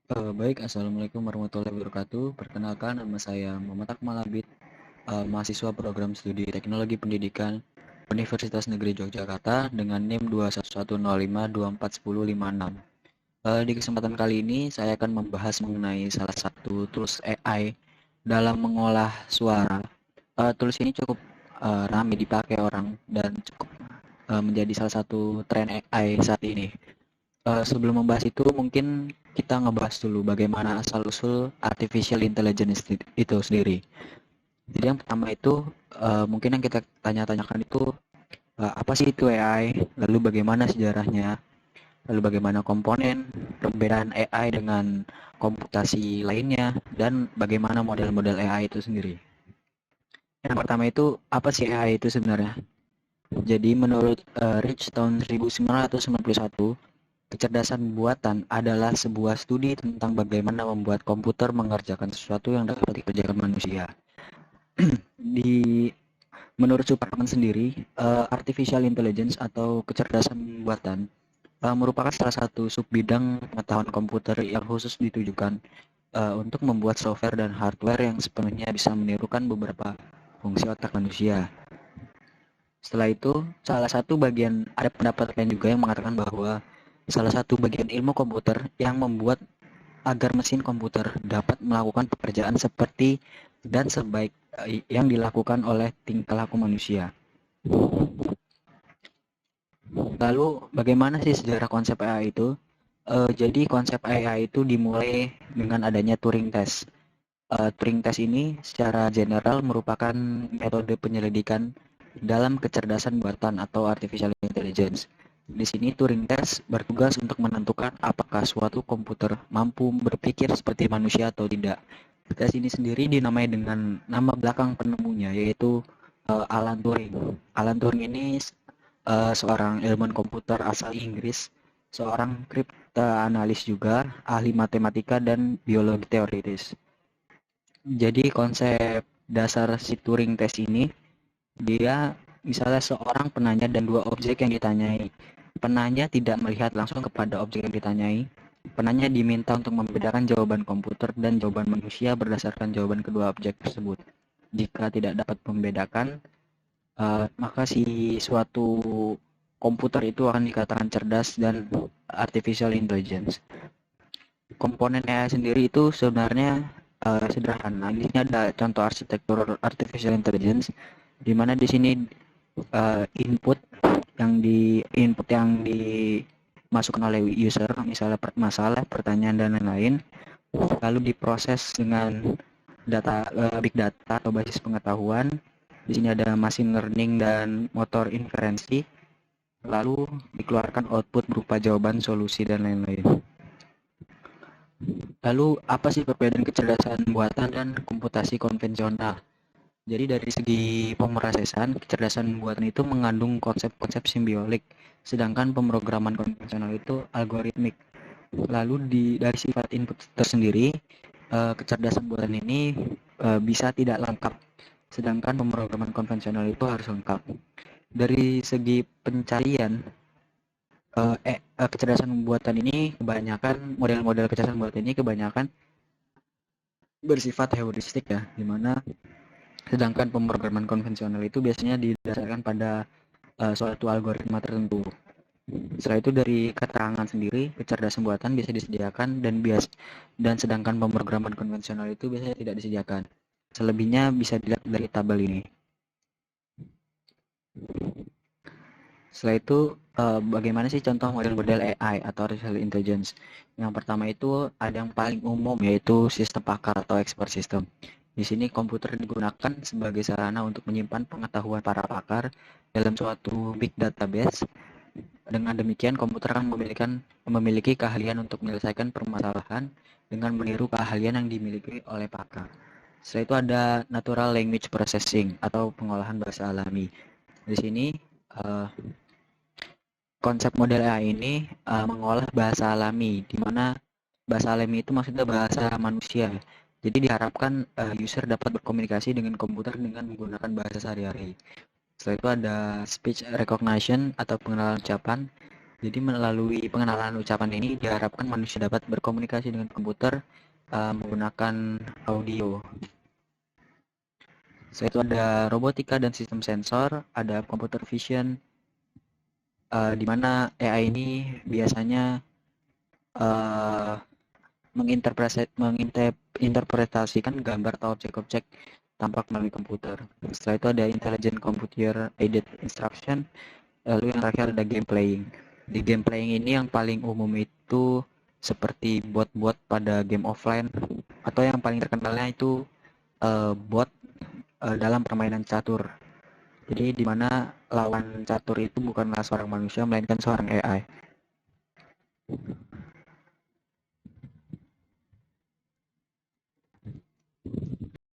Baik, Assalamualaikum warahmatullahi wabarakatuh. Perkenalkan, nama saya Muhammad Akmal Abid, mahasiswa program studi Teknologi Pendidikan Universitas Negeri Yogyakarta dengan NIM 21105241056. Di kesempatan kali ini, saya akan membahas mengenai salah satu tools AI dalam mengolah suara. Tools ini cukup ramai dipakai orang dan cukup menjadi salah satu tren AI saat ini. Sebelum membahas itu, mungkin kita ngebahas dulu bagaimana asal-usul artificial intelligence itu sendiri. Jadi yang pertama itu, mungkin yang kita tanya-tanyakan itu, apa sih itu AI, lalu bagaimana sejarahnya, lalu bagaimana komponen, perbedaan AI dengan komputasi lainnya, dan bagaimana model-model AI itu sendiri. Yang pertama itu, apa sih AI itu sebenarnya? Jadi menurut Rich tahun 1991, kecerdasan buatan adalah sebuah studi tentang bagaimana membuat komputer mengerjakan sesuatu yang dapat dikerjakan manusia. Di Menurut Superman sendiri, artificial intelligence atau kecerdasan buatan merupakan salah satu subbidang pengetahuan komputer yang khusus ditujukan untuk membuat software dan hardware yang sepenuhnya bisa menirukan beberapa fungsi otak manusia. Setelah itu, salah satu bagian ada pendapat lain juga yang mengatakan bahwa salah satu bagian ilmu komputer yang membuat agar mesin komputer dapat melakukan pekerjaan seperti dan sebaik yang dilakukan oleh tingkah laku manusia. Lalu bagaimana sih sejarah konsep AI itu? Jadi konsep AI itu dimulai dengan adanya Turing Test. Turing Test ini secara general merupakan metode penyelidikan dalam kecerdasan buatan atau artificial intelligence. Di sini Turing Test bertugas untuk menentukan apakah suatu komputer mampu berpikir seperti manusia atau tidak. Tes ini sendiri dinamai dengan nama belakang penemunya, yaitu Alan Turing. Alan Turing ini seorang ilmuwan komputer asal Inggris, seorang kriptoanalis juga, ahli matematika dan biologi teoritis. Jadi konsep dasar si Turing test ini, dia misalnya seorang penanya dan dua objek yang ditanyai. Penanya tidak melihat langsung kepada objek yang ditanyai. Penanya diminta untuk membedakan jawaban komputer dan jawaban manusia berdasarkan jawaban kedua objek tersebut. Jika tidak dapat membedakan, maka si suatu komputer itu akan dikatakan cerdas dan artificial intelligence. Komponen AI sendiri itu sebenarnya sederhana. Di sini ada contoh arsitektur artificial intelligence, di mana di sini input yang dimasukkan oleh user, misalnya masalah, pertanyaan dan lain-lain, lalu diproses dengan big data atau basis pengetahuan. Di sini ada machine learning dan motor inferensi, lalu dikeluarkan output berupa jawaban, solusi dan lain-lain. Lalu apa sih perbedaan kecerdasan buatan dan komputasi konvensional? Jadi dari segi pemrosesan, kecerdasan buatan itu mengandung konsep-konsep simbiolik, sedangkan pemrograman konvensional itu algoritmik. Lalu dari sifat input tersendiri, kecerdasan buatan ini bisa tidak lengkap, sedangkan pemrograman konvensional itu harus lengkap. Dari segi pencarian, kecerdasan buatan ini kebanyakan model-model kecerdasan buatan ini kebanyakan bersifat heuristik ya, di mana sedangkan pemrograman konvensional itu biasanya didasarkan pada suatu algoritma tertentu. Setelah itu dari keterangan sendiri, kecerdasan buatan bisa disediakan dan sedangkan pemrograman konvensional itu biasanya tidak disediakan. Selebihnya bisa dilihat dari tabel ini. Setelah itu bagaimana sih contoh model-model AI atau artificial intelligence? Yang pertama itu ada yang paling umum yaitu sistem pakar atau expert system. Di sini komputer digunakan sebagai sarana untuk menyimpan pengetahuan para pakar dalam suatu big database. Dengan demikian komputer akan memiliki keahlian untuk menyelesaikan permasalahan dengan meniru keahlian yang dimiliki oleh pakar. Setelah itu ada natural language processing atau pengolahan bahasa alami. Di sini uh, konsep model AI ini mengolah bahasa alami, di mana bahasa alami itu maksudnya bahasa manusia. Jadi diharapkan user dapat berkomunikasi dengan komputer dengan menggunakan bahasa sehari-hari. Setelah itu ada speech recognition atau pengenalan ucapan. Jadi melalui pengenalan ucapan ini diharapkan manusia dapat berkomunikasi dengan komputer menggunakan audio. Selain itu ada robotika dan sistem sensor, ada computer vision, di mana AI ini biasanya uh, menginterpretasikan gambar atau objek-objek tampak melalui komputer. Setelah itu ada intelligent computer aided instruction, lalu yang terakhir ada game playing. Di game playing ini yang paling umum itu seperti bot-bot pada game offline, atau yang paling terkenalnya itu bot dalam permainan catur. Jadi di mana lawan catur itu bukanlah seorang manusia melainkan seorang AI.